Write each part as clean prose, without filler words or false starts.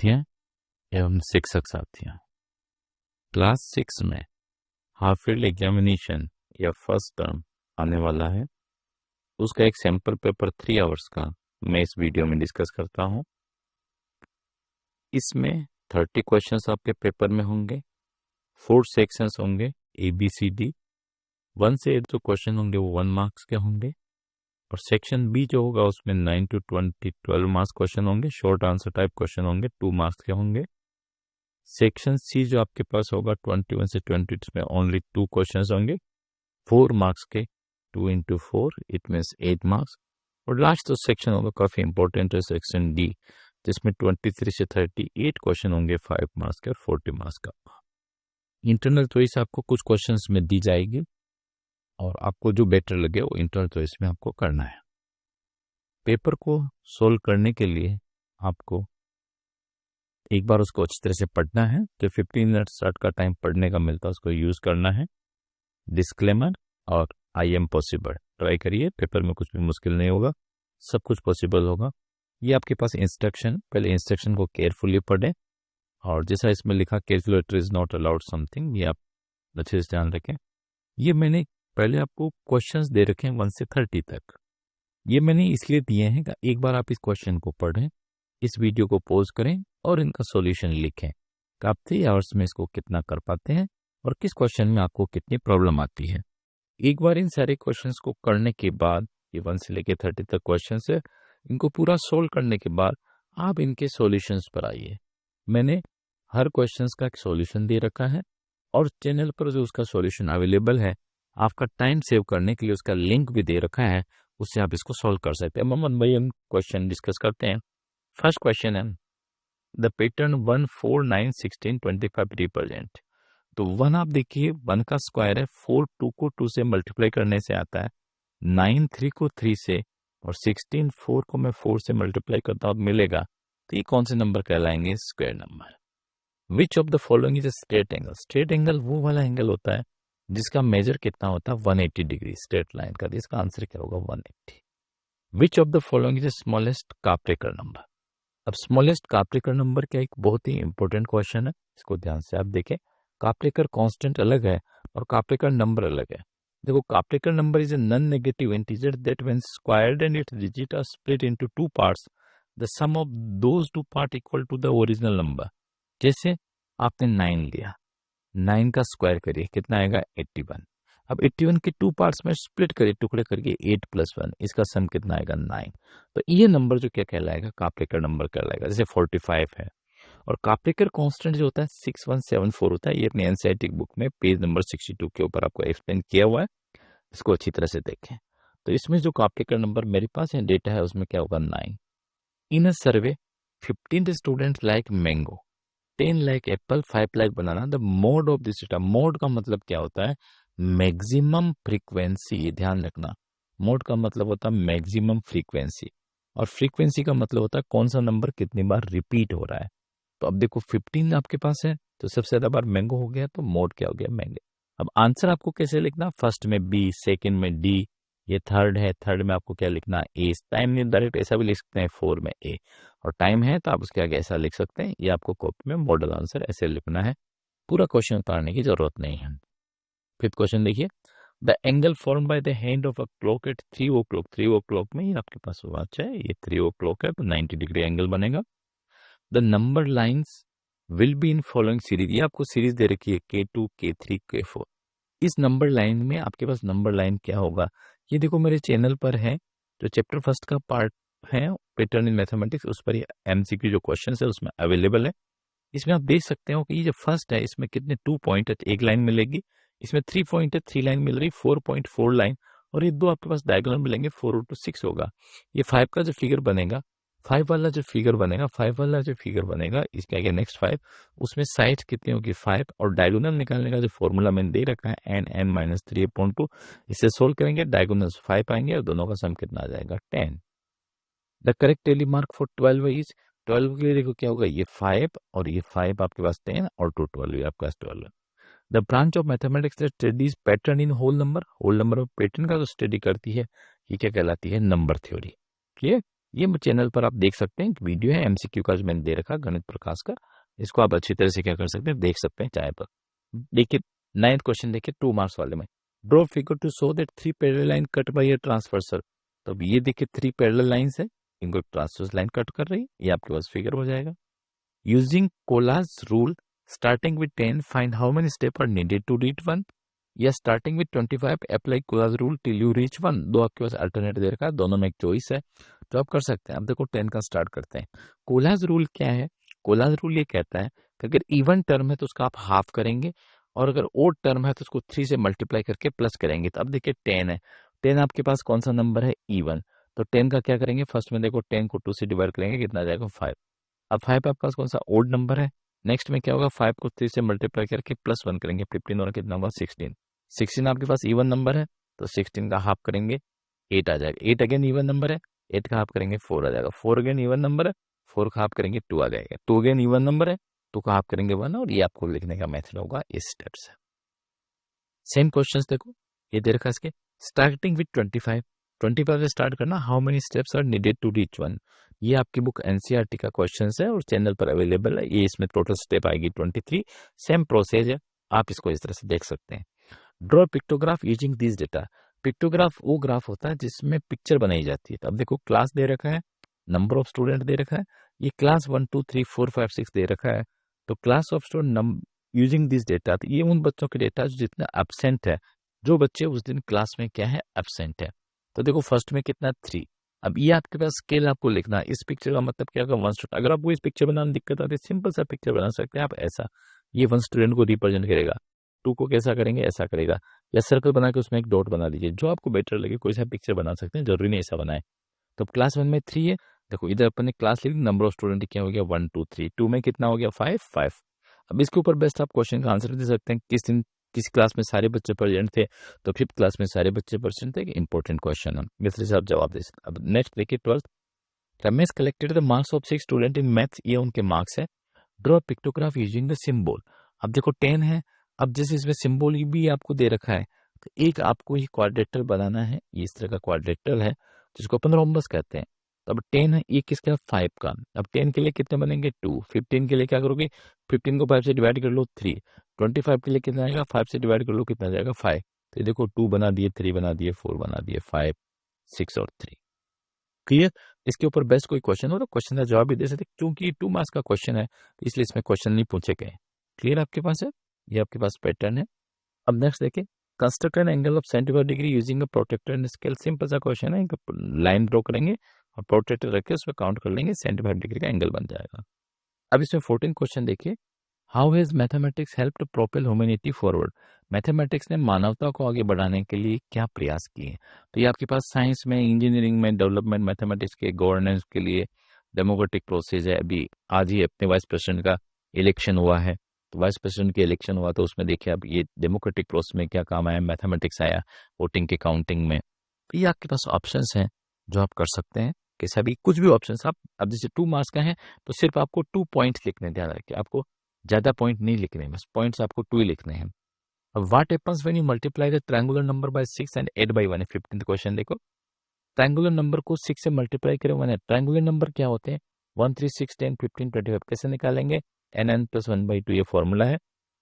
साथियाँ एवं शिक्षक साथियाँ, क्लास 6 में हाफ ईयरली एग्जामिनेशन या फर्स्ट टर्म आने वाला है। उसका एक सैंपल पेपर 3 आवर्स का मैं इस वीडियो में डिस्कस करता हूँ। इसमें 30 क्वेश्चंस आपके पेपर में होंगे, 4 सेक्शंस होंगे ABCD। 1 से 8 जो क्वेश्चन होंगे वो 1 मार्क्स के होंगे और सेक्शन बी जो होगा उसमें 9 to 20 12 मार्क्स क्वेश्चन होंगे, शॉर्ट आंसर टाइप क्वेश्चन होंगे, 2 मार्क्स के होंगे। सेक्शन सी जो आपके पास होगा 21 से 22 में ओनली 2 क्वेश्चंस होंगे, 4 मार्क्स के, 2 into 4 इट मीन्स 8 मार्क्स। और लास्ट जो सेक्शन होगा काफी इंपॉर्टेंट है, सेक्शन डी, जिसमें 23 से 38 क्वेश्चन होंगे, 5 मार्क्स के और 40 मार्क्स का। इंटरनल चॉइस आपको कुछ क्वेश्चंस में दी जाएगी और आपको जो बेटर लगे वो इंटरनल चॉइस में आपको करना है। पेपर को सोल्व करने के लिए आपको एक बार उसको अच्छी तरह से पढ़ना है, तो 15 मिनट स्टार्ट का टाइम पढ़ने का मिलता है, उसको यूज करना है। डिस्क्लेमर और आई एम पॉसिबल ट्राई करिए, पेपर में कुछ भी मुश्किल नहीं होगा, सब कुछ पॉसिबल होगा। ये आपके पास इंस्ट्रक्शन, पहले इंस्ट्रक्शन को केयरफुली पढ़ें और जैसा इसमें लिखा calculator is not allowed something, ये आप अच्छे से ध्यान रखें। ये मैंने पहले आपको क्वेश्चंस दे रखे हैं 1 से 30 तक। ये मैंने इसलिए दिए हैं कि एक बार आप इस क्वेश्चन को पढ़ें, इस वीडियो को पॉज करें और इनका सॉल्यूशन लिखें कि आप 3 आवर्स में इसको कितना कर पाते हैं और किस क्वेश्चन में आपको कितनी प्रॉब्लम आती है। एक बार इन सारे क्वेश्चंस को करने के बाद, ये 1 से लेकर 30 तक क्वेश्चंस है, इनको पूरा सोल्व करने के बाद आप इनके सॉल्यूशंस पर आइए। मैंने हर क्वेश्चंस का एक सॉल्यूशन दे रखा है और चैनल पर जो उसका सॉल्यूशन अवेलेबल है, आपका टाइम सेव करने के लिए उसका लिंक भी दे रखा है, उससे आप इसको सॉल्व कर सकते हैं। मोहम्मद भाई हम क्वेश्चन डिस्कस करते हैं। फर्स्ट क्वेश्चन है द पैटर्न 1 4 9 16 25 रिप्रेजेंट। तो 1 आप देखिए 1 का स्क्वायर है, 4 2 को 2 से मल्टीप्लाई करने से आता है, 9 3 को 3 से और 16 4 को मैं 4 से मल्टीप्लाई करता हूँ मिलेगा। तो ये कौन से नंबर कहलाएंगे? Square number. Which of the following is a straight angle? Straight angle वो वाला एंगल होता है जिसका मेजर कितना होता है 180 डिग्री स्ट्रेट लाइन का। इसका आंसर क्या होगा? 180। Which of the following is the smallest Kaprekar number? अब स्मॉलेस्ट काप्रेकर नंबर क्या, एक बहुत ही इंपॉर्टेंट क्वेश्चन है, इसको ध्यान से आप देखें। काप्रेकर कांस्टेंट अलग है और काप्रेकर नंबर अलग है। देखो, Kaprekar number is a non negative integer that when squared and its digit are split into 2 parts the sum of those 2 part equal to the original number. जैसे आपने 9 लिया, 9 का स्क्वायर करिए, कितना आएगा? 81। अब 81 के 2 पार्ट्स में स्प्लिट करिए, टुकड़े करके 8 + 1, इसका सम कितना आएगा? 9। तो ये नंबर जो क्या कहलाएगा? काप्रेकर नंबर कहलाएगा। जैसे 45 है और काप्रेकर कांस्टेंट जो होता है 6174 होता है। ये अपनी एनसीईआरटी बुक में पेज नंबर 62 के ऊपर आपको एक्सप्लेन किया हुआ है, इसको अच्छी तरह से देखें। तो इसमें जो काप्रेकर नंबर मेरे पास है डेटा है, उसमें क्या होगा? 9। इन अ सर्वे 15 students like mango, 10 like Apple, 5 like banana. The mode of this data, mode का मतलब क्या होता है? Maximum frequency. ये ध्यान रखना, मोड का मतलब होता है मैक्सिमम फ्रीक्वेंसी और फ्रीक्वेंसी का मतलब होता है कौन सा नंबर कितनी बार रिपीट हो रहा है। तो अब देखो 15 आपके पास है तो सबसे ज्यादा बार मैंगो हो गया, तो मोड क्या हो गया? मैंगो। अब आंसर आपको कैसे लिखना? फर्स्ट में बी, सेकंड में डी, ये थर्ड है, थर्ड में आपको क्या लिखना? ए। टाइम नहीं, डायरेक्ट ऐसा भी लिख सकते हैं 4 में ए, और टाइम है तो आप उसके आगे ऐसा लिख सकते हैं। ये आपको कॉपी में मॉडल आंसर ऐसे लिखना है, पूरा क्वेश्चन उतारने की जरूरत नहीं है। फिफ्थ क्वेश्चन देखिए, the angle form by the hand of a clock at 3 o'clock। 3 o'clock में ये आपके पास वॉच है, ये 3 o'clock है तो 90 डिग्री एंगल बनेगा। The number lines will be in following series. ये आपको सीरीज दे रखी है K2 K3 K4। इस नंबर लाइन में आपके पास नंबर लाइन क्या होगा? ये देखो मेरे चैनल पर है, जो चैप्टर फर्स्ट का पार्ट है पैटर्न इन मैथमेटिक्स, उस पर MCQ जो क्वेश्चन है उसमें अवेलेबल है। इसमें आप देख सकते हो कि ये जो फर्स्ट है इसमें कितने 2 पॉइंट है, एक लाइन मिलेगी। इसमें 3 पॉइंट है, 3 लाइन मिल रही, 4.4 लाइन, और ये 2 आपके पास डायगोनल मिलेंगे, 4 into 6 होगा। ये 5 का जो फिगर बनेगा, 5 वाला जो फिगर बनेगा, 5 वाला जो फिगर बनेगा, इसके आगे नेक्स्ट 5, उसमें साइड कितनी होगी? 5, और डायगोनल निकालने का जो फॉर्मूला मैंने दे रखा है n-3/2, इससे सोल्व करेंगे, डायगोनल्स 5 आएंगे और दोनों का सम कितना आ जाएगा? 10। The correct tally mark for 12 is, 12 के लिए देखो क्या होगा? ये 5 और ये 5 आपके पास 10 और 2 12 आपके पास 12। The branch of mathematics that studies pattern in whole number, whole number of pattern का जो स्टडी करती है, ये क्या कहलाती है? Number theory. क्लियर? ये चैनल पर आप देख सकते हैं, वीडियो है एमसीक्यू का जो मैंने दे रखा गणित प्रकाश का, इसको आप अच्छी तरह से क्या कर सकते हैं, देख सकते हैं चाहे पर। देखिए 9th क्वेश्चन देखिए 2 मार्क्स वाले में, draw figure to show that 3 parallel line cut by a transversal. तो अब ये देखिए 3 पैरेलल लाइंस है, इनको ट्रांसवर्स लाइन कट कर रही है, ये आपके पास फिगर हो जाएगा। Using Collatz rule starting with 10 find how many step are needed to reach 1, या starting with 25 apply Collatz rule till you reach 1। दो आपके पास अल्टरनेट दे रखा है, दोनों में एक चॉइस है, तो आप कर सकते हैं। अब देखो 10 का स्टार्ट करते हैं। कोलाज रूल क्या है? कोलाज रूल ये कहता है कि अगर इवन टर्म है तो उसका आप हाफ करेंगे, और अगर ओड टर्म है तो उसको 3 से मल्टीप्लाई करके प्लस करेंगे। तो अब देखिए 10 है, 10 आपके पास कौन सा नंबर है? इवन। तो 10 का क्या करेंगे? फर्स्ट में देखो 10 को 2 से डिवाइड करेंगे, कितना आ जाएगा? 5। अब 5 आपके पास कौन सा? ओड नंबर है। नेक्स्ट में क्या होगा? 5 को 3 से मल्टीप्लाई करके प्लस 1 करेंगे, 15 और कितना होगा? 16। 16 आपके पास इवन नंबर है, तो 16 का हाफ करेंगे 8 आ जाएगा। 8 अगेन इवन नंबर है, 8 का हाफ करेंगे 4 आ जाएगा। 4 अगेन इवन नंबर है, 4 का हाफ करेंगे 2 आ जाएगा। 2 अगेन इवन नंबर है, 2 का हाफ करेंगे 1, और ये आपको लिखने का मेथड होगा इस स्टेप से। सेम क्वेश्चंस देखो, ये दे रखा है इसके, स्टार्टिंग विद 25, 25 से स्टार्ट करना, how many steps are needed to reach 1। ये आपकी बुक एनसीईआरटी का क्वेश्चंस है और चैनल पर अवेलेबल है। ये इसमें टोटल स्टेप आएगी 23। सेम प्रोसेस है, आप इसको इस तरह से देख सकते हैं। Draw pictograph using this data. Pictograph वो ग्राफ होता है जिसमें पिक्चर बनाई जाती है। तो अब देखो क्लास दे रखा है, नंबर ऑफ स्टूडेंट दे रखा है, ये क्लास 1 2 3 4 5 6 दे रखा है। तो class of student using this data, तो ये उन बच्चों के डेटा जो जितना एब्सेंट है, जो बच्चे उस दिन क्लास में क्या है? एब्सेंट है। तो देखो फर्स्ट में कितना? 3। अब ये आपके पास स्केल आपको लिखना है। इस पिक्चर का मतलब क्या होगा? 1 स्टूडेंट। अगर आपको इस पिक्चर बनाने में दिक्कत आती है, सिंपल सा पिक्चर बना सकते हैं आप ऐसा, ये 1 स्टूडेंट को रिप्रेजेंट करेगा। 2 को कैसा करेंगे? ऐसा करेगा, या सर्कल बना के उसमें एक डॉट बना दीजिए, जो आपको बेटर लगे कोई सा पिक्चर बना सकते हैं, जरूरी नहीं ऐसा बनाए। तो क्लास 1 में 3 है, देखो इधर अपन ने क्लास लिख, नंबर ऑफ स्टूडेंट क्या हो गया? 1 2 3। 2 में कितना हो गया? 5 5। अब इसके ऊपर बेस्ट आप क्वेश्चन का आंसर दे सकते हैं, किस दिन किस क्लास में सारे बच्चे प्रेजेंट थे? तो 5th क्लास में सारे बच्चे प्रेजेंट थे, इंपॉर्टेंट क्वेश्चन है, इस तरह से आप जवाब दे सकते। अब नेक्स्ट देखिए 12th, Ramesh collected the marks of 6 student in maths, ये उनके मार्क्स है। Draw pictograph using the symbol. अब देखो 10 है, अब जैसे इसमें सिंबल भी आपको दे रखा है, तो एक आपको ये क्वाड्रेटर बनाना है, ये इस तरह का क्वाड्रेटर है जिसको अपन रोम्बस कहते हैं। तो अब 10 है, ये किसका? 5 का। अब 10 के लिए कितने बनेंगे? 2। 15 के लिए क्या करोगे? 15 को 5 से डिवाइड कर लो 3। 25 के लिए कितना आएगा? 5 से डिवाइड कर लो, कितना आ जाएगा? 5। तो ये देखो 2 बना दिए, 3 बना दिए, 4 बना दिए, 5 6 और 3। क्लियर? इसके ऊपर बेस्ट कोई क्वेश्चन हो तो क्वेश्चन का जवाब भी दे सकते, क्योंकि 2 मार्क्स का क्वेश्चन है, तो इसलिए इसमें क्वेश्चन नहीं पूछे गए। क्लियर आपके पास है? ये आपके पास पैटर्न है। अब नेक्स्ट देखिए, construct an angle of 75 degree using a protractor and scale. Simple सा क्वेश्चन है, लाइन ड्रॉ करेंगे और प्रोट्रैक्टर रख के उसमें काउंट कर लेंगे, 75 डिग्री का एंगल बन जाएगा। अब इसमें 14 क्वेश्चन देखिए, how has mathematics help to propel humanity forward. Mathematics ने मानवता को आगे बढ़ाने के लिए क्या प्रयास किए? तो ये आपके पास साइंस में, इंजीनियरिंग में डेवलपमेंट, मैथमेटिक्स के गवर्नेंस के लिए डेमोक्रेटिक प्रोसेस है। अभी आज ही अपने वाइस प्रेसिडेंट का इलेक्शन हुआ है, तो वाइस प्रेसिडेंट के इलेक्शन हुआ, तो उसमें देखिए अब ये डेमोक्रेटिक प्रोसेस में क्या काम आया? मैथमेटिक्स आया वोटिंग के काउंटिंग में। तो ये आपके पास ऑप्शंस हैं जो आप कर सकते हैं, कैसा भी कुछ भी ऑप्शंस आप। अब जैसे 2 मार्क्स का है तो सिर्फ आपको 2 पॉइंट्स लिखने, ध्यान रखिए, आपको ज्यादा पॉइंट नहीं लिखने, बस पॉइंट्स आपको 2 ही लिखने हैं। अब what happens when you multiply the triangular number by 6 and add by 1। 15th question देखो, ट्रायंगुलर नंबर को 6 से मल्टीप्लाई करें 1 है। ट्रायंगुलर नंबर क्या होते हैं? 1 3 6 10 15 25। कैसे निकालेंगे? n plus 1/2 ये फॉर्मूला है,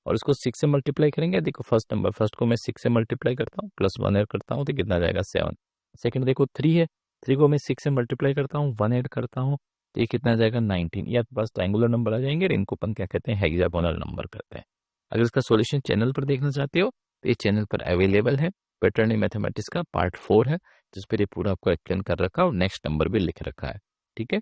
और इसको 6 से मल्टीप्लाई करेंगे। देखो फर्स्ट नंबर, फर्स्ट को मैं 6 से मल्टीप्लाई करता हूँ, प्लस 1 ऐड करता हूँ, तो कितना आ जाएगा? 7। सेकंड देखो 3 है, 3 को मैं 6 से मल्टीप्लाई करता हूँ, 1 ऐड करता हूँ, तो ये कितना आ जाएगा? 19। ये आपके पास ट्रायंगुलर नंबर आ जाएंगे, और इनको अपन क्या कहते हैं? हेक्सागोनल नंबर कहते हैं। अगर इसका सॉल्यूशन चैनल पर देखना चाहते हो तो ये चैनल पर अवेलेबल है, पैटर्न इन मैथमेटिक्स का पार्ट 4 है, जिस पर ये पूरा आपको एक्सप्लेन कर रखा है और नेक्स्ट नंबर भी लिख रखा है। ठीक है,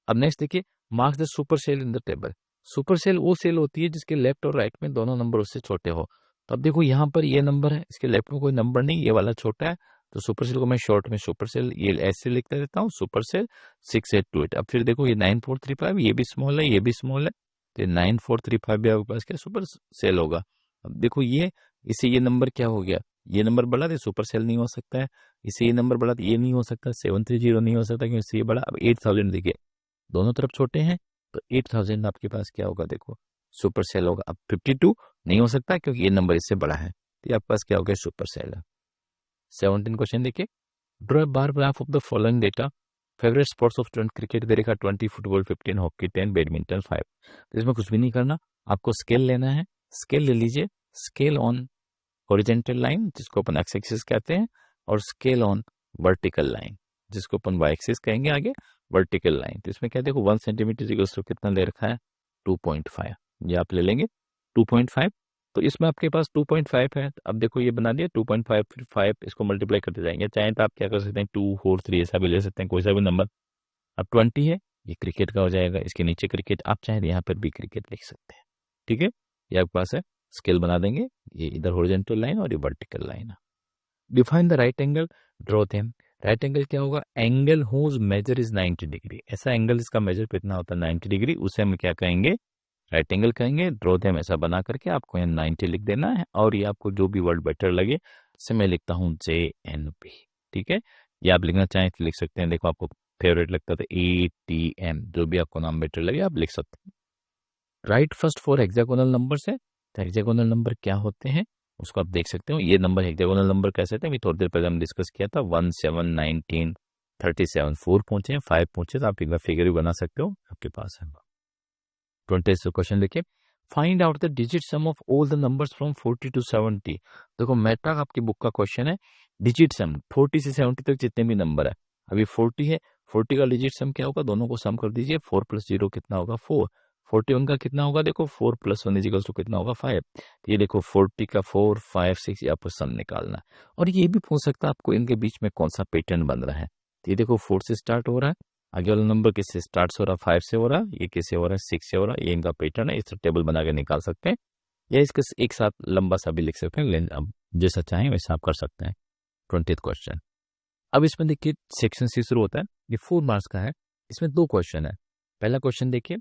अब नेक्स्ट देखिए, marks the super cell in the table. Super cell वो सेल होती है जिसके लेफ्ट और राइट में दोनों नंबर उससे छोटे हो। तो अब देखो यहाँ पर ये नंबर है, इसके लेफ्ट में कोई नंबर नहीं, ये वाला छोटा है, तो सुपर सेल को मैं शॉर्ट में सुपर सेल ये ऐसे लिखता देता हूँ, सुपर सेल 6828। अब फिर देखो ये 9435, ये भी स्मॉल है, ये भी स्मॉल है, तो 9435 भी आपके पास क्या सुपर सेल होगा। अब देखो ये, इसे ये नंबर क्या हो गया? ये नंबर बढ़ा तो सुपर सेल नहीं हो सकता है, इसे ये नंबर बढ़ा तो ये नहीं हो सकता, 730 नहीं हो सकता क्योंकि इससे ये बड़ा। अब 8000 देखिए, दोनों तरफ छोटे हैं, तो 8000 आपके पास क्या होगा? देखो सुपर सेल होगा। अब 52 नहीं हो सकता क्योंकि ये नंबर इससे बड़ा है, तो ये आपके पास क्या हो गया? सुपर सेल है। 17 क्वेश्चन देखिए, draw bar graph of the following data favourite sports of student cricket दे रखा 20, फुटबॉल 15, हॉकी 10, बैडमिंटन 5। तो इसमें कुछ भी नहीं करना, आपको स्केल लेना है। स्केल ले लीजिए, स्केल ऑन हॉरिजेंटल लाइन जिसको अपन एक्स एक्सिस कहते हैं, और स्केल ऑन वर्टिकल लाइन जिसको अपन वाई एक्सिस कहेंगे आगे, वर्टिकल लाइन। तो इसमें क्या देखो 1 सेंटीमीटर कितना ले रखा है 2.5, ये आप ले लेंगे 2.5। तो इसमें आपके पास 2.5 है, अब देखो ये बना दिया 2.5, फिर 5, इसको मल्टीप्लाई करते जाएंगे। चाहे तो आप क्या कर सकते हैं 2, 4, 3 ऐसा भी ले सकते हैं, कोई सा भी नंबर। अब 20 है, ये क्रिकेट का हो जाएगा, इसके नीचे क्रिकेट, आप चाहे यहाँ पर भी क्रिकेट लिख सकते हैं। ठीक है, ये आपके पास है, स्केल बना देंगे, ये इधर हॉरिजॉन्टल लाइन और ये वर्टिकल लाइन है। Define the right angle, draw them. Right angle क्या होगा, angle whose measure is 90 degree. ऐसा एंगल इसका मेजर कितना होता है 90 डिग्री, उसे हम क्या कहेंगे, राइट एंगल कहेंगे। ड्रॉ देम ऐसा बना करके आपको यहाँ 90 लिख देना है, और ये आपको जो भी वर्ड बेटर लगे, इसे मैं लिखता हूँ JNP। ठीक है, ये आप लिखना चाहें तो लिख सकते हैं, देखो आपको फेवरेट लगता था ATM, जो भी आपको नाम बेटर लगे आप लिख सकते हैं। राइट फर्स्ट 4 हेक्सागोनल नंबर्स है। तो हेक्सागोनल नंबर क्या होते हैं उसको आप देख सकते हो, ये नंबर हेक्सागोनल नंबर कैसे थे, अभी थोड़ी देर पहले हम डिस्कस किया था। 1, 7, 19, 37, 4 पहुंचे हैं, 5 पहुंचे, तो आप एक बार फिगर भी बना सकते हो, आपके पास है। 20 क्वेश्चन देखिए, find out the digit some of all the numbers from 40 to 70। देखो मैट्रिक आपकी बुक का क्वेश्चन है, डिजिट सम 40 से 70 तक जितने भी नंबर है, अभी 40 है, 40 का डिजिट सम क्या होगा, दोनों को सम कर दीजिए। 4 + 0 कितना होगा 4, 41 का कितना होगा, देखो 4 + 1 = कितना होगा 5। ये देखो 40 का 4, 5, 6, आपको सम निकालना है। और ये भी पूछ सकता है आपको इनके बीच में कौन सा पैटर्न बन रहा है। तो ये देखो 4 से स्टार्ट हो रहा है, आगे वाला नंबर किससे स्टार्ट हो रहा है, 5 से हो रहा है, ये किससे हो रहा है 6 से हो रहा है, ये इनका पैटर्न है। इस टेबल बना के निकाल सकते हैं, या इसके एक साथ लंबा सा भी लिख सकते हैं, अब जैसा चाहें वैसा आप कर सकते हैं। 20th क्वेश्चन, अब इसमें देखिए सेक्शन से शुरू होता है, ये 4 मार्क्स का है, इसमें 2 क्वेश्चन है। पहला क्वेश्चन देखिए,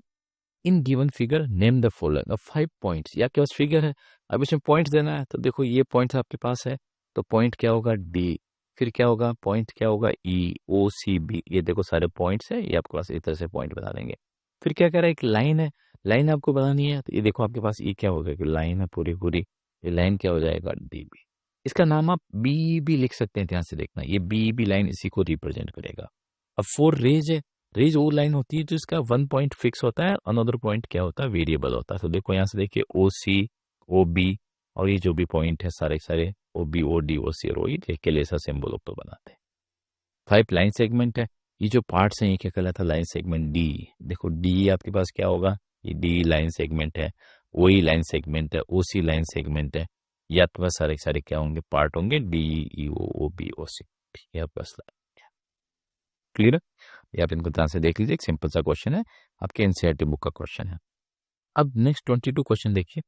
in given figure name the following 5 points. या क्या फिगर है, अब इसमें पॉइंट्स देना है, तो देखो ये पॉइंट्स आपके पास है, तो पॉइंट क्या होगा D, फिर क्या होगा पॉइंट क्या होगा EOCB। ये देखो सारे पॉइंट्स है, ये आपके पास इस तरह से पॉइंट बना देंगे। फिर क्या कह रहा है, एक लाइन है, लाइन आपको बनानी है, तो ये देखो आपके पास ये क्या होगा कि लाइन है पूरी पूरी, ये लाइन क्या हो जाएगा DB। इसका नाम आप BB लिख सकते हैं, ध्यान से देखना, ये BB लाइन इसी को रिप्रेजेंट करेगा। अब 4 रेज है, रेज वो लाइन होती है जो इसका 1 पॉइंट फिक्स होता है, अनदर पॉइंट क्या होता है वेरिएबल होता है। तो देखो यहाँ से देखिए OC, OB, और ये जो भी पॉइंट है सारे सारे OB, OD, OC और OE देख के ऐसा सिंबल ऊपर बनाते हैं। 5 लाइन सेगमेंट है, ये जो पार्ट्स हैं ये क्या कहलाता है लाइन सेगमेंट D। देखो D आपके पास क्या होगा, ये D लाइन सेगमेंट है, OE लाइन सेगमेंट है, OC लाइन सेगमेंट है, या आपके पास सारे सारे क्या होंगे पार्ट होंगे D, EO, OB, OC। ठीक है, आपके पास क्लियर है, ये आप इनको ध्यान से देख लीजिए, एक सिंपल सा क्वेश्चन है, आपके एनसीईआरटी बुक का क्वेश्चन है। अब नेक्स्ट 22 क्वेश्चन देखिए,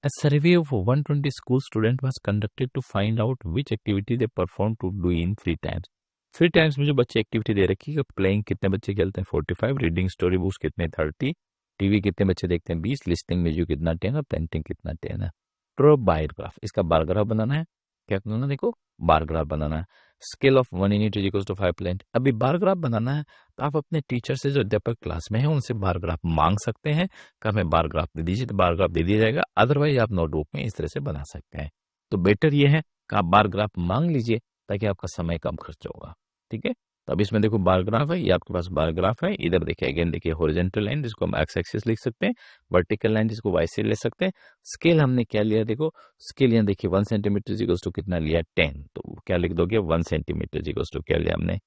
A survey of 120 school student was conducted to find out which activity they perform to do in free times। Free times में जो बच्चे एक्टिविटी दे रखी है, प्लेइंग कितने बच्चे खेलते हैं 45, रीडिंग स्टोरी बुक्स कितने 30, टीवी कितने बच्चे देखते हैं 20, लिस्टिंग म्यूजिक कितना 10 और पेंटिंग कितना 10 है। ड्रॉ बायोग्राफ, इसका बारग्राफ बनाना है, क्या करना, देखो बारग्राफ बनाना है। Scale of 1 unit is equal to 5 length. अभी बारग्राफ बनाना है तो आप अपने टीचर से जो अध्यापक क्लास में है उनसे बारग्राफ मांग सकते हैं, कि हमें बारग्राफ दे दीजिए, तो बारग्राफ दे दिया जाएगा। अदरवाइज आप नोटबुक में इस तरह से बना सकते हैं। तो बेटर ये है कि आप बारग्राफ मांग लीजिए ताकि आपका समय कम खर्च होगा। ठीक है, तो अब इसमें देखो बारग्राफ है, ये आपके पास बारग्राफ है। इधर देखिए अगेन देखिए हॉरिजॉन्टल लाइन जिसको हम एक्स एक्सिस लिख सकते हैं, वर्टिकल लाइन जिसको वाई से ले सकते हैं। स्केल हमने क्या लिया, देखो स्केल यहाँ देखिए 1 सेंटीमीटर इक्वल्स टू कितना लिया 10, तो क्या लिख दोगे 1 सेंटीमीटर इक्वल्स टू क्या लिया हमने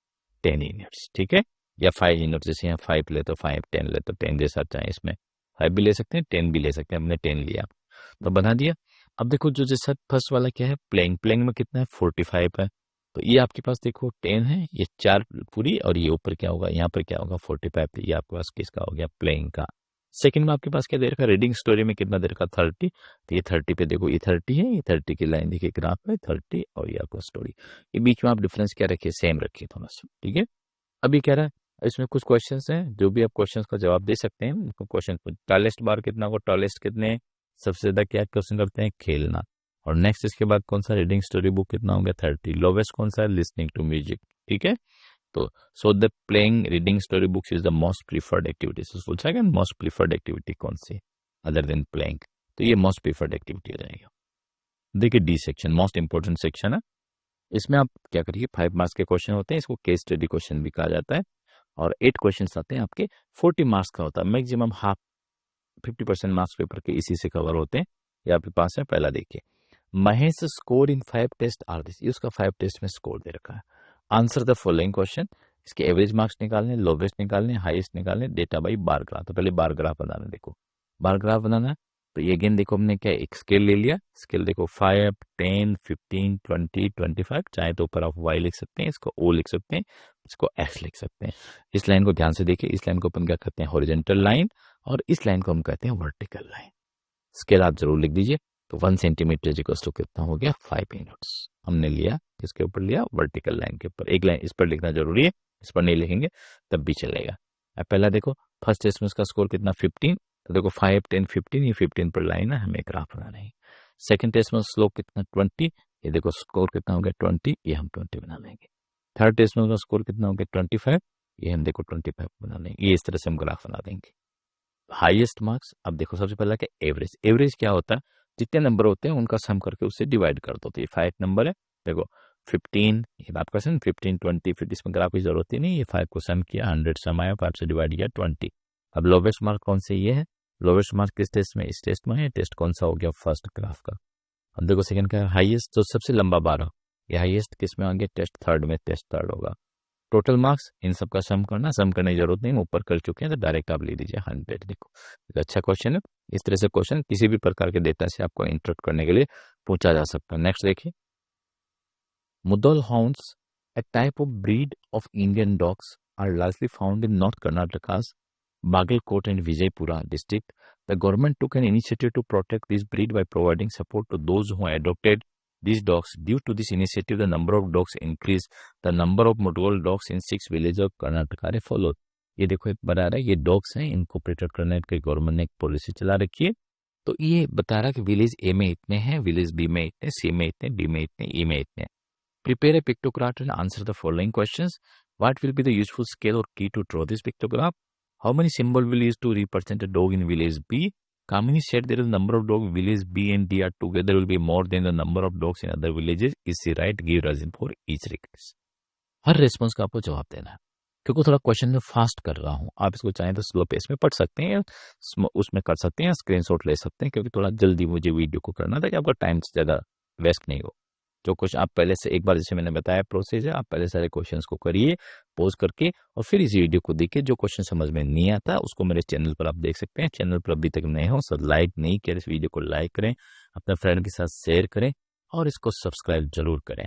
10 यूनिट्स। ठीक है, या 5 यूनिट्स, जैसे यहाँ 5 ले तो 5, 10 ले तो 10, जैसा चाहे इसमें 5 भी ले सकते हैं 10 भी ले सकते हैं, हमने 10 लिया तो बना दिया। अब देखो जो जैसा फर्स्ट वाला क्या है प्लेइंग, प्लेइंग में कितना है 45 है, तो ये आपके पास देखो 10 है, ये 4 पूरी, और ये ऊपर क्या होगा यहाँ पर क्या होगा 45, तो ये आपके पास किसका हो गया प्लेइंग का। सेकंड में आपके पास क्या दे रखा है रीडिंग स्टोरी में कितना दे रखा 30, तो ये 30 पे देखो ये 30 है, ये 30 की लाइन देखिए ग्राफ है 30, और ये आपका स्टोरी, ये बीच में आप डिफरेंस क्या रखिए सेम रखिए थोड़ा सा। ठीक है, अभी कह रहा है इसमें कुछ क्वेश्चंस हैं, जो भी आप क्वेश्चंस का जवाब दे सकते हैं। क्वेश्चन टॉलेस्ट बार कितना होगा, टॉलेस्ट कितने, सबसे ज्यादा क्या क्वेश्चन करते हैं खेलना, और नेक्स्ट इसके बाद कौन सा रीडिंग स्टोरी बुक कितना हो गया 30, लोवेस्ट कौन सा है लिसनिंग टू म्यूजिक। ठीक है, तो so the playing reading story books is the most preferred activity. पूछा सेकंड मोस्ट प्रीफर्ड एक्टिविटी कौन सी अदर देन प्लेइंग, तो ये मोस्ट प्रीफर्ड एक्टिविटी हो जाएगा। देखिए D section most important section है, इसमें आप क्या करिए 5 मार्क्स के क्वेश्चन होते हैं, इसको केस स्टडी क्वेश्चन भी कहा जाता है। और 8 क्वेश्चंस आते हैं आपके 40 मार्क्स का होता है, मैक्सिमम हाफ 50% मार्क्स पेपर के इसी से कवर होते हैं। ये आपके पास है। पहला देखिए, Mahesh score in 5 test are this, ये उसका 5 टेस्ट में स्कोर दे रखा है। आंसर द फॉलोइंग क्वेश्चन, इसके एवरेज मार्क्स निकालने, लोवेस्ट निकालने, हाईएस्ट निकालने, डेटा बाई बार ग्राफ। तो पहले बार ग्राफ बनाना, देखो बार ग्राफ बनाना है। तो ये अगेन देखो हमने क्या एक स्केल ले लिया, स्केल देखो 5, 10, 15, 20, 25, चाहे तो ऊपर आप y लिख सकते हैं, इसको o लिख सकते हैं, इसको x लिख सकते हैं। इस लाइन को ध्यान से देखिए, इस लाइन को अपन क्या कहते हैं, हॉरिजॉन्टल लाइन, और इस लाइन को हम कहते हैं वर्टिकल लाइन। स्केल आप जरूर लिख दीजिए। तो 1 सेंटीमीटर इक्वल्स टू कितना हो गया, 5 यूनिट्स। हमने लिया किसके ऊपर लिया, वर्टिकल लाइन के ऊपर। एक लाइन इस पर लिखना जरूरी है, इस पर नहीं लिखेंगे तब भी चलेगा। अब पहला देखो फर्स्ट टेस्ट में इसका स्कोर कितना 15, तो देखो 5, 10, 15, ये 15 पर लाइन है, हमें ग्राफ बनाना है। सेकंड टेस्ट में स्लोप कितना 20, ये देखो स्कोर कितना हो गया 20, ये हम 20 बना लेंगे। थर्ड टेस्ट में उसका स्कोर कितना हो गया 25, ये हम देखो 25 बना लेंगे। ये इस तरह से हम ग्राफ बना देंगे। हाईएस्ट मार्क्स, अब देखो सबसे पहला क्या एवरेज, एवरेज क्या होता है, जितने नंबर होते हैं उनका सम करके उससे डिवाइड कर दो। तो ये 5 नंबर है, देखो 15, ये बात क्वेश्चन 15, 20, फिर इसमें ग्राफ की जरूरत ही नहीं, ये 5 को सम किया, 100 सम आया, 5 से डिवाइड किया 20। अब लोवेस्ट मार्क कौन से, ये है लोवेस्ट मार्क किस टेस्ट में, इस टेस्ट में है। टेस्ट कौन सा हो गया, फर्स्ट ग्राफ का। अब देखो सेकंड का हाईएस्ट, तो सबसे लंबा 12, ये हाईएस्ट किस में आ गया, टेस्ट थर्ड में, टेस्ट थर्ड होगा। टोटल मार्क्स इन सब का सम करना, सम करने की जरूरत नहीं, ऊपर कर चुके हैं तो डायरेक्ट आप ले लीजिए 100। देखो एक अच्छा क्वेश्चन है। इस तरह से क्वेश्चन किसी भी प्रकार के डेटा से आपको इंटरेक्ट करने के लिए पूछा जा सकता है। नेक्स्ट देखिए, मुदल hounds, a type of breed of Indian dogs, are largely found in North Karnataka's Bagalkot and Vijaypura district. The government took an initiative to protect this breed by providing support to those who adopted these dogs. Due to this initiative, the number of dogs increased. The number of Mudgal dogs in 6 villages of Karnataka are followed. ये देखो एक बता रहा है, ये dogs हैं, इनको protect करने के गवर्नमेंट ने एक पॉलिसी चला रखी है। तो ये बता रहा है कि विलेज ए में इतने हैं, विलेज बी में इतने, सी में इतने, डी में इतने, ई में इतने। Prepare a pictograph and answer the following questions. What will be the useful scale or key to draw this pictograph? How many symbols will use to represent a dog in village B? Kamini said there is a number of dogs village B and D are together will be more than the number of dogs in other villages. Is she right? Give reason for each request. Her response का आपको जवाब देना है, क्योंकि थोड़ा question में fast कर रहा हूँ। आप इसको चाहें तो स्लो पेस में पढ़ सकते हैं, उसमें कर सकते हैं, स्क्रीनशॉट ले सकते हैं, क्योंकि थोड़ा जल्दी मुझे वीडियो को करना था कि आपका टाइम ज़्यादा वेस्ट नहीं हो। जो क्वेश्चन आप पहले से एक बार जैसे मैंने बताया प्रोसेस है, आप पहले सारे क्वेश्चंस को करिए पॉज करके, और फिर इस वीडियो को देखिए। जो क्वेश्चन समझ में नहीं आता उसको मेरे चैनल पर आप देख सकते हैं। चैनल पर अभी तक नए हो सब लाइक नहीं किया, इस वीडियो को लाइक करें, अपने फ्रेंड के साथ शेयर करें और इसको सब्सक्राइब जरूर करें।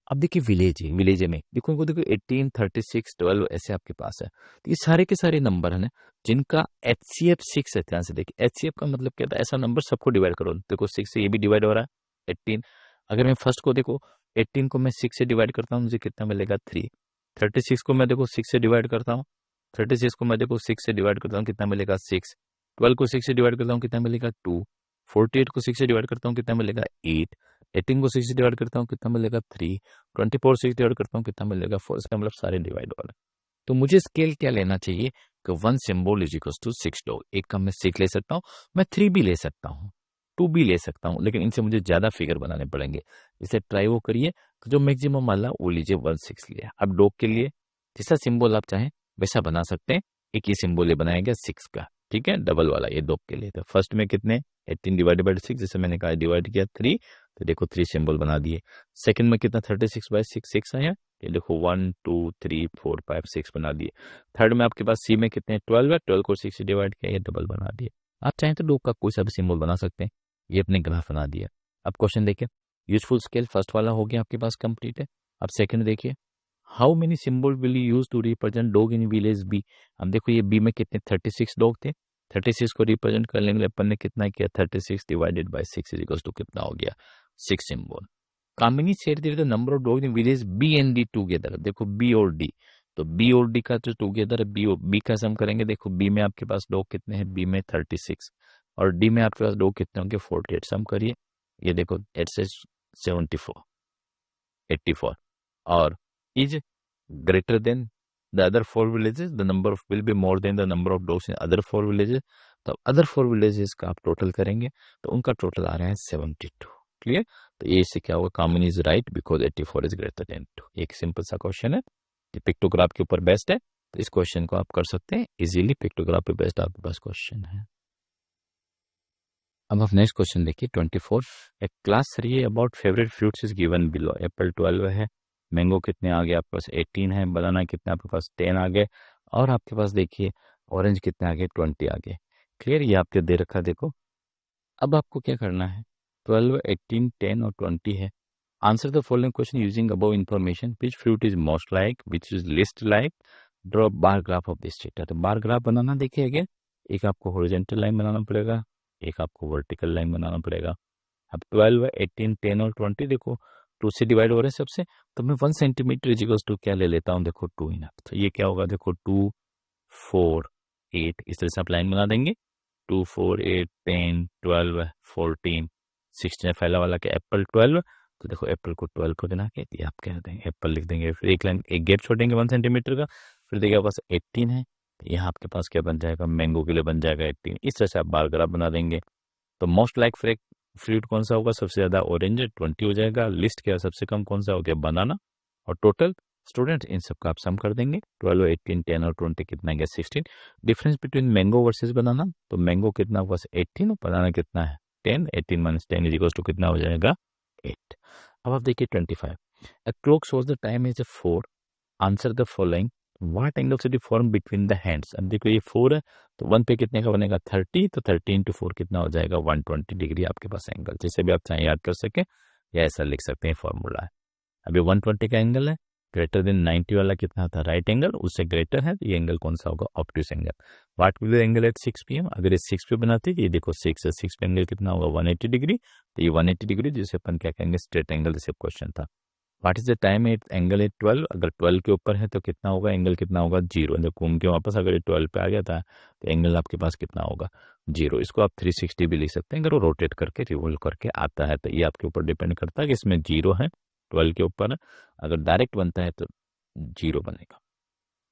अब देखिए विलेज में देखो 18, 36, 12 ऐसे आपके पास है। तो ये सारे के सारे नंबर है ना जिनका HCF 6 है। ध्यान से देखिए, HCF का मतलब क्या था, ऐसा नंबर सबको डिवाइड करो। देखो 6 से ये भी डिवाइड हो रहा है 18। अगर मैं फर्स्ट को देखो 18 को मैं 6 से डिवाइड करता हूँ, मुझे कितना मिलेगा 3। 36 को मैं देखो 6 से डिवाइड करता हूँ, 36 को मैं देखो 6 से डिवाइड करता हूँ, कितना मिलेगा 6। 12 को 6 से डिवाइड करता हूँ, कितना मिलेगा 2। 48 को 6 से डिवाइड करता हूँ, कितना मिलेगा 8। 18 को 6 से डिवाइड करता हूँ, कितना मिलेगा 3। 24 6 डिवाइड करता हूँ, कितना मिलेगा 4। इसका मतलब सारे डिवाइड हो रहा है। तो मुझे स्केल क्या लेना चाहिए कि 1 symbol is equal to 6 dog. एक का मैं 6 ले सकता हूँ, मैं 3 भी ले सकता हूँ, 2 भी ले सकता हूँ, लेकिन इनसे मुझे ज्यादा फिगर बनाने पड़ेंगे। इसे ट्राई वो करिए, जो मैक्सिमम वाला वो लीजिए 1 6 लिया। अब डॉग के लिए जैसा सिंबल आप चाहें वैसा बना सकते हैं। एक ही सिंबल ये बनाया गया 6 का, ठीक है, डबल वाला ये डॉग के लिए। तो फर्स्ट में कितने 18 डिवाइडेड बाई 6, जैसे मैंने कहा डिवाइड किया 3, तो देखो 3 सिंबल बना दिए। सेकंड में कितना 36/6 6 आया, ये देखो 1 2 3 4 5 6 बना दिए। थर्ड में आपके पास सी में कितने 12 है, 12 को 6 से डिवाइड किया, ये डबल बना दिए। आप चाहें तो डॉग का कोई सा भी सिंबल बना सकते हैं। ये अपने ग्राफ बना दिया। अब क्वेश्चन देखिए, यूजफुल स्केल फर्स्ट वाला हो गया आपके पास कंप्लीट है। अब सेकंड देखिए, how many symbol will you use to represent dog in village B. अब देखो ये बी में कितने 36 डॉग थे, 36 को रिप्रेजेंट करने के लिए अपन ने कितना किया 36 divided by 6 is equal to कितना हो गया 6 symbol. Kamini said that the number of dog in village B and D together. देखो बी और डी, तो बी और डी का जो टुगेदर है, बी का सम करेंगे। देखो बी में आपके पास डॉग कितने हैं, बी में 36 और डी में आपके पास डॉग कितने होंगे 48। सम करिए, ये देखो 8 से 74 84 और is greater than the other 4 villages, the number of will be more than the number of dogs in other 4 villages। तो अदर 4 villages का आप टोटल करेंगे तो उनका टोटल आ रहा है 72। क्लियर, तो ये इससे क्या होगा, common is right because 84 is greater than 2। एक सिंपल सा क्वेश्चन है, पिक्टोग्राफ के ऊपर बेस्ट है, तो इस क्वेश्चन को आप कर सकते हैं इजीली, पिक्टोग्राफ पे बेस्ड आपके पास क्वेश्चन है। अब आप नेक्स्ट क्वेश्चन देखिए 24। एक class 3 about favourite fruits is given below. Apple 12 है, मैंगो कितने आ गए आपके पास 18 है, बनाना कितने आपके पास 10 आ गए, और आपके पास देखिए ऑरेंज कितने आ गए 20 आ गए। क्लियर, ये आपके दे रखा देखो। अब आपको क्या करना है, 12, 18, 10 और 20 है। Answer the following question using above information, which fruit is most like, which is list like, draw bar graph of this data. तो बार ग्राफ बनाना देखिए अगेन, एक आपको हॉरिजॉन्टल लाइन बनाना पड़ेगा, एक आपको वर्टिकल लाइन बनाना पड़ेगा। अब 12, 18, 10 और 20 देखो 2 से डिवाइड हो रहे हैं सबसे, तो मैं 1 सेंटीमीटर इजिकल्स टू क्या ले लेता हूँ, देखो 2 इन। तो ये क्या होगा, देखो 2, 4, 8, इस तरह से आप लाइन बना देंगे। 2, 4, 8, 10, 12, 14, 16 फैला वाला के एप्पल 12। तो देखो एप्पल को 12 को देना के ये आप क्या देंगे, एप्पल लिख देंगे, फिर एक लाइन एक गैप छोड़ेंगे 1 सेंटीमीटर का, फिर देखिए आपके पास 18 है, तो यहाँ आपके पास क्या बन जाएगा, मैंगो के लिए बन जाएगा 18। इस तरह से आप बार ग्राफ बना देंगे। तो मोस्ट लाइक फ्रूट कौन सा होगा, सबसे ज़्यादा ऑरेंज 20 हो जाएगा। लिस्ट क्या सबसे कम कौन सा हो गया, बनाना। और टोटल स्टूडेंट इन सब का आप सम कर देंगे, 12, 18, 10 और 20 कितना है 16। डिफरेंस बिटवीन मैंगो वर्सेस बनाना, तो मैंगो कितना होगा 18 और बनाना कितना है 10। 18 माइनस 10 इज टू कितना हो जाएगा 8। अब आप देखिए 25। A clock shows the time is 4, answer the following, what angle से फॉर्म बिटवीन द हैंड्स। अब देखो ये 4 है, तो 1 पे कितने का बनेगा 30, तो 30 इंटू 4 कितना हो जाएगा 120 डिग्री आपके पास एंगल। जैसे भी आप चाहें याद कर सके या ऐसा लिख सकते हैं फॉर्मूला है। अभी 120 का एंगल है, ग्रेटर देन 90 वाला कितना था राइट एंगल, उससे ग्रेटर है, तो ये एंगल कौन सा होगा, obtuse angle. What will the angle at 6 PM, अगर ये 6 पे बनाते ये देखो 6 है, 6 पे एंगल कितना होगा 180 डिग्री, तो ये 180 डिग्री जिसे अपन क्या कहेंगे स्ट्रेट एंगल, जैसे क्वेश्चन था। What is the time at angle at 12, अगर 12 के ऊपर है तो कितना होगा एंगल, कितना होगा 0। जब घूम के वापस अगर ये 12 पे आ गया था तो एंगल आपके पास कितना होगा 0। इसको आप 360 भी लिख सकते हैं, अगर वो रोटेट करके रिवोल्व करके आता है, तो ये आपके ऊपर डिपेंड करता है कि इसमें 0 है 12 के ऊपर है, अगर डायरेक्ट बनता है तो 0 बनेगा।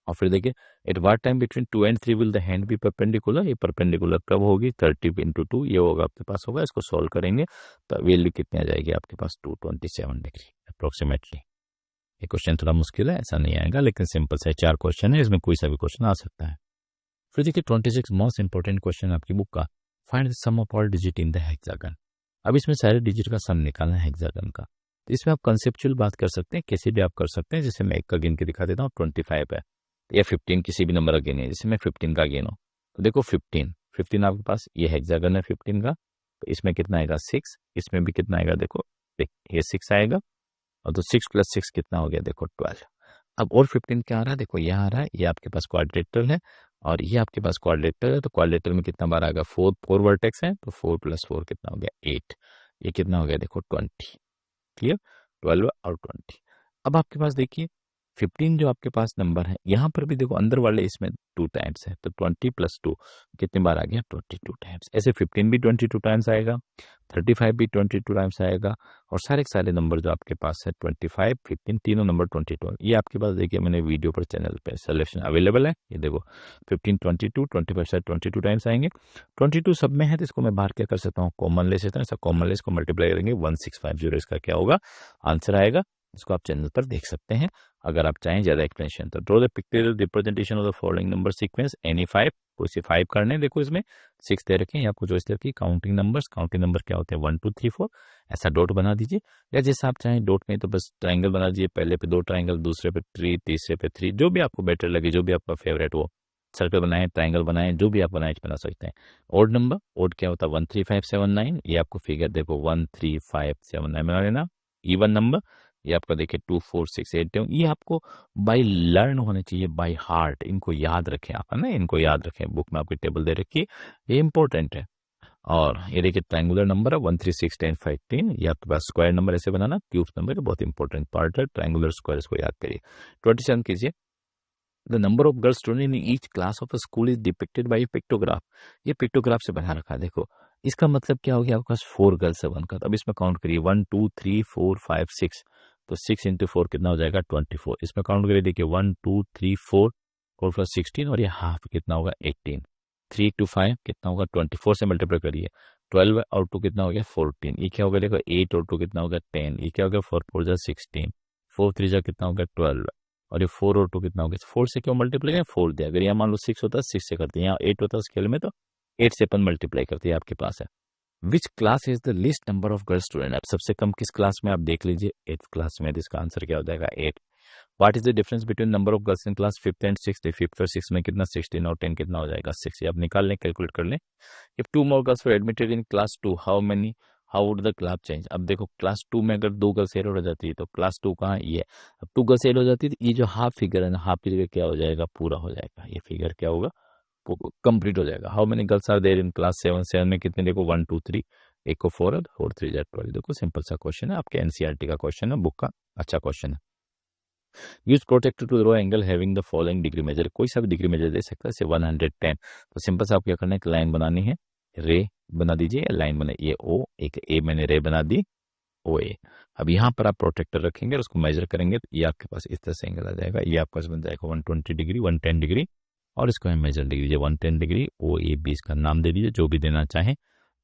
और फिर देखिए at what time between 2 and 3 will the hand be perpendicular, ये परपेंडिकुलर कब होगी 30 इंटू 2, ये होगा आपके पास होगा, इसको सॉल्व करेंगे तो वैल्यू कितनी आ जाएगी आपके पास 227 डिग्री अप्रोक्सीमेटली। ये क्वेश्चन थोड़ा मुश्किल है, ऐसा नहीं आएगा, लेकिन सिंपल से 4 क्वेश्चन है, इसमें कोई सा भी क्वेश्चन आ सकता है। फिर देखिए 26 मोस्ट इंपॉर्टेंट क्वेश्चन आपकी बुक का, find the sum of all digit in the hexagon. अब इसमें सारे डिजिट का सम निकालना है हेक्सागन का, तो इसमें आप कंसेप्चुअल बात कर सकते हैं, कैसे भी आप कर सकते हैं। जैसे मैं एक का गिन के दिखा देता हूँ, 25 है या 15 किसी भी नंबर का गिन है, जैसे मैं 15 का गिनो, तो देखो 15 आपके पास ये हेक्सागन है 15 का, तो इसमें कितना आएगा 6, इसमें भी कितना आएगा देखो ये 6 आएगा, और तो 6 + 6 कितना हो गया देखो 12। अब और 15 क्या आ रहा है, देखो यहाँ आ रहा है, ये आपके पास क्वाड्रेटर है और ये आपके पास क्वाड्रेटर है, तो क्वाड्रेटर में कितना बार आएगा 4 वर्टेक्स है, तो 4 + 4 कितना हो गया 8, ये कितना हो गया देखो 20। क्लियर, 12 और 20। अब आपके पास देखिए 15 जो आपके पास नंबर है, यहाँ पर भी देखो अंदर वाले इसमें 2 टाइम्स है, तो 20 + 2 कितनी बार आ गया 22 टाइम्स। ऐसे 15 भी 22 टाइम्स आएगा, 35 भी 22 टाइम्स आएगा, और सारे नंबर जो आपके पास है 25, 15 तीनों नंबर 22, ये आपके पास देखिए मैंने वीडियो पर चैनल पे सोल्यूशन अवेलेबल है, ये देखो 15, 22, 25 से 22 टाइम्स आएंगे। 22 सब में है, तो इसको मैं बाहर क्या कर सकता हूँ, कॉमन ले सकता हूँ, ऐसा कॉमन ले इसको मल्टीप्लाई करेंगे 1650, इसका क्या होगा आंसर आएगा। इसको आप चैनल पर देख सकते हैं अगर आप चाहें ज़्यादा एक्सप्लेनेशन। तो draw the pictorial representation of the following number sequence any 5, कोई से 5 करने, देखो इसमें 6 दे रखे हैं, आपको जो इस तरह की काउंटिंग नंबर क्या होते हैं 1 2 3 4, ऐसा डॉट बना दीजिए, या जैसा आप चाहें डॉट में तो बस ट्राइंगल बना दीजिए, पहले पे 2 ट्राइंगल, दूसरे पे 3, तीसरे पे 3, जो भी आपको बेटर लगे, जो भी आपका फेवरेट हो, सर्कल बनाएं, ट्राइंगल बनाएं, जो भी आप बना सकते हैं। ऑड नंबर, ऑड क्या होता है 1 3 5 7 9, ये आपको फिगर देखो 1 3 5 7 9 बना लेना। इवन नंबर ये आपका देखिए 2 4 6 8 9, ये आपको बाय लर्न होने चाहिए, बाय हार्ट, इनको याद रखें आप, है ना, इनको याद रखें, बुक में आपकी टेबल दे रखी है, ये इंपॉर्टेंट है। और ये देखिए ट्रायंगुलर नंबर है 1 3 6 10 5 10, ये आपके पास स्क्वायर नंबर ऐसे बनाना, क्यूब नंबर बहुत इंपॉर्टेंट पार्ट है, ट्रायंगुलर स्क्वायर इसको याद करिए। 27 कीजिए, the number of girls student in each class of the school is depicted by pictograph. ये पिक्टोग्राफ से बना रखा है, देखो इसका मतलब क्या हो गया, आपके पास 4 गर्ल्स है बनकर, अब इसमें काउंट करिए 1 2 3 4 5 6, तो 6 इंटू 4 कितना हो जाएगा 24, इसमें काउंट करिए देखिए 1 2 3 4 4 + 16, और ये हाफ कितना होगा 18, 3 to 5 कितना होगा 24 से मल्टीप्लाई करिए, 12 और 2 कितना हो गया 14, ये क्या होगा देखो 8 और 2 कितना होगा 10, ये क्या हो गया 4 4 जा 16, 4 3 जा कितना होगा 12, और ये 4 और 2 कितना हो गया, 4 से क्यों मल्टीप्लाई करें, 4 दिया, अगर यहाँ मान लो 6 होता है 6 से करते हैं, यहाँ 8 होता है स्केल में तो 8 से अपन मल्टीप्लाई करते हैं, आपके पास है। Which class is the list number of girls student, अब सबसे कम किस क्लास में, आप देख लीजिए 8th क्लास में, इसका आंसर क्या हो जाएगा 8। What is the difference between number of girls in class 5th and 6th, 5th और 6th में कितना, 16 और 10 कितना हो जाएगा 6, ये आप निकाल लें, कैलकुलेट कर लें। If 2 more girls were admitted in class 2, how would the class change, अब देखो क्लास 2 में अगर 2 गर्ल्स एड हो जाती है तो क्लास 2 कहाँ, ये अब 2 गर्ल्स एड हो जाती है तो ये जो हाफ फिगर है ना, हाफ की जगह क्या हो जाएगा, पूरा हो जाएगा, ये फिगर क्या होगा, कंप्लीट हो जाएगा। How many girls are there in class 7, 7 में कितने, देखो 1 2 3, एक को 4 और 3 12, देखो सिंपल सा क्वेश्चन है, आपके एनसीईआरटी का क्वेश्चन है, बुक का अच्छा क्वेश्चन है। Use protractor to draw angle having the following degree measure, कोई सा भी डिग्री मेजर दे सकता है, से 110, तो सिंपल सा आप क्या करना है, एक लाइन बनानी है, रे बना दीजिए, लाइन बना, ये ओ, एक ए मैंने रे बना दी, ओ ए। अब यहाँ पर आप प्रोटेक्टर रखेंगे और उसको मेजर करेंगे तो ये आपके पास इस तरह से एंगल आ जाएगा, ये आपके पास बन जाएगा 120 डिग्री, 110 डिग्री, और इसको हम मेजर लिख लीजिए 110 डिग्री, ओ ए बी, इसका नाम दे दीजिए जो भी देना चाहें,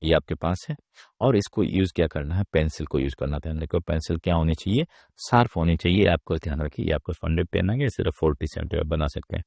ये आपके पास है। और इसको यूज क्या करना है, पेंसिल को यूज करना था, देखो पेंसिल क्या होनी चाहिए, शार्प होनी चाहिए, आपको ध्यान रखिए, ये आपको 100 पेन आएगा, सिर्फ 40 सेंटीमीटर बना सकते हैं।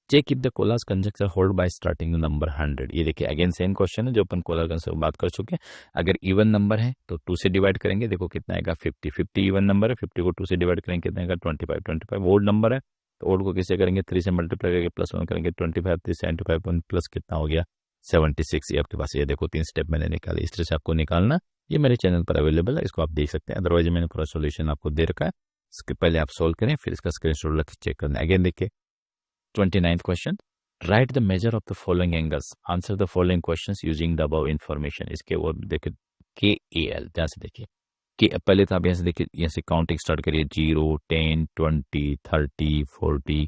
Check if the Collatz conjecture hold by starting number 100, ये देखिए अगेन सेम क्वेश्चन है जो अपन कोलास कंजक्टर बात कर चुके हैं। अगर इवन नंबर है तो 2 से डिवाइड करेंगे, देखो कितना आएगा 50, 50 इवन नंबर है, 50 को 2 से डिवाइड करेंगे कितना आएगा 25, 25 ओड नंबर है तो ओड को किससे करेंगे 3 से मल्टीप्लाई करके प्लस 1 करेंगे, 25 3 75 प्लस कितना हो गया 76, ये आपके पास, ये देखो 3 स्टेप मैंने निकाले, इस तरह से आपको निकालना, ये मेरे चैनल पर अवेलेबल है, इसको आप देख सकते हैं, अदरवाइज मैंने पूरा सोल्यूशन आपको दे रखा है, इसके पहले आप सोल्व करें फिर इसका स्क्रीनशॉट रख चेक करना। अगेन देखिए 29th question, right the measure of the following angles, answer the following questions using the above information, इसके वो देखिए के ए एल, जहाँ से देखिए कि पहले तो आप यहाँ से देखिए, यहाँ से काउंटिंग स्टार्ट करिए 0 10 20 30 40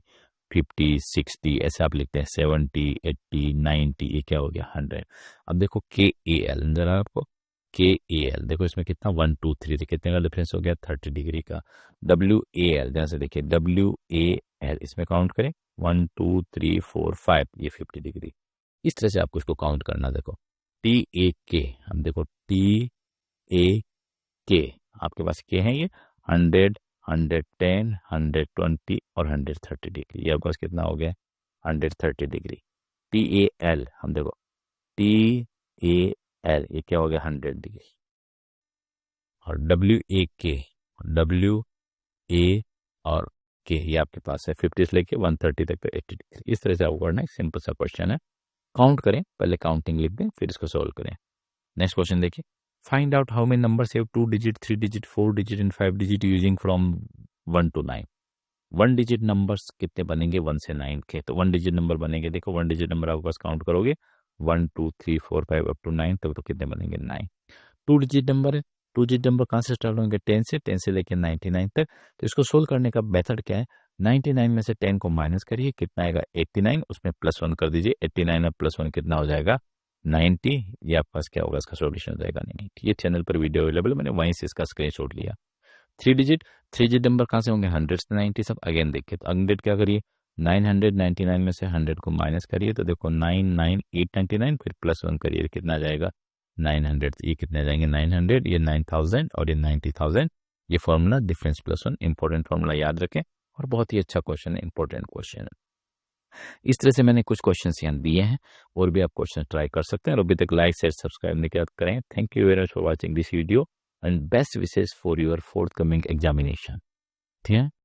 50 60, ऐसे आप लिखते हैं 70 80 90, ये क्या हो गया 100। अब देखो के ए एल, नजर आ आपको के ए एल, देखो इसमें कितना 1 2 3 कितने का डिफरेंस हो गया 30 डिग्री का। डब्ल्यू ए एल, जहाँ से देखिए डब्ल्यू ए एल, इसमें काउंट करें 1 2 3 4 5, ये 50 डिग्री, इस तरह से आपको इसको काउंट करना। देखो टी ए के, हम देखो टी ए के, आपके पास के हैं ये 100 110 120 और 130 डिग्री, ये आपके पास कितना हो गया 130 डिग्री। टी ए एल, हम देखो टी ए एल, ये क्या हो गया 100 डिग्री। और डब्ल्यू ए के, डब्ल्यू ए और के, ये आपके पास है 50 से लेके 130 तक, तो 80 डिग्री, इस तरह से आपको करना है, सिंपल सा क्वेश्चन है। काउंट करें, पहले काउंटिंग लिख दें फिर इसको सोल्व करें। नेक्स्ट क्वेश्चन देखिए, find out how many numbers have 2 digit 3 digit 4 digit and 5 digit using from 1 to 9। 1 digit numbers कितने बनेंगे 1 से 9 के, तो 1 डिजिट नंबर बनेंगे, देखो 1 डिजिट नंबर आपके पास काउंट करोगे 1 2 3 4 5 अप टू 9 तक, तो कितने बनेंगे 9। 2 डिजिट नंबर है, 2 डिजिट नंबर कहाँ से स्टार्ट होंगे 10 से, 10 से लेके 99 तक, तो इसको सोल्व करने का मेथड क्या है, 99 में से 10 को माइनस करिए, कितना आएगा 89, उसमें प्लस 1 कर दीजिए, 89 में प्लस 1 कितना हो जाएगा 90, ये आपके पास क्या होगा, इसका सोल्यूशन हो जाएगा 90। ये चैनल पर वीडियो अवेलेबल, मैंने वहीं से इसका स्क्रीनशॉट लिया। 3 डिजिट नंबर कहाँ से होंगे 100 से 90 सब, अगेन देखिए तो 100 क्या करिए 999 में से 100 को माइनस करिए, तो देखो 99899, फिर प्लस 1 करिए, कितना जाएगा 900, ये कितने जाएंगे 900, ये 9000 और ये 90000, ये formula difference plus 1, important formula याद रखें, और बहुत ही अच्छा क्वेश्चन है, इंपॉर्टेंट क्वेश्चन है। इस तरह से मैंने कुछ क्वेश्चंस यहाँ दिए हैं, और भी आप क्वेश्चन ट्राई कर सकते हैं, और अभी तक लाइक शेयर सब्सक्राइब नहीं करें। Thank you very much for watching this video and best wishes for your fourth coming examination. ठीक है।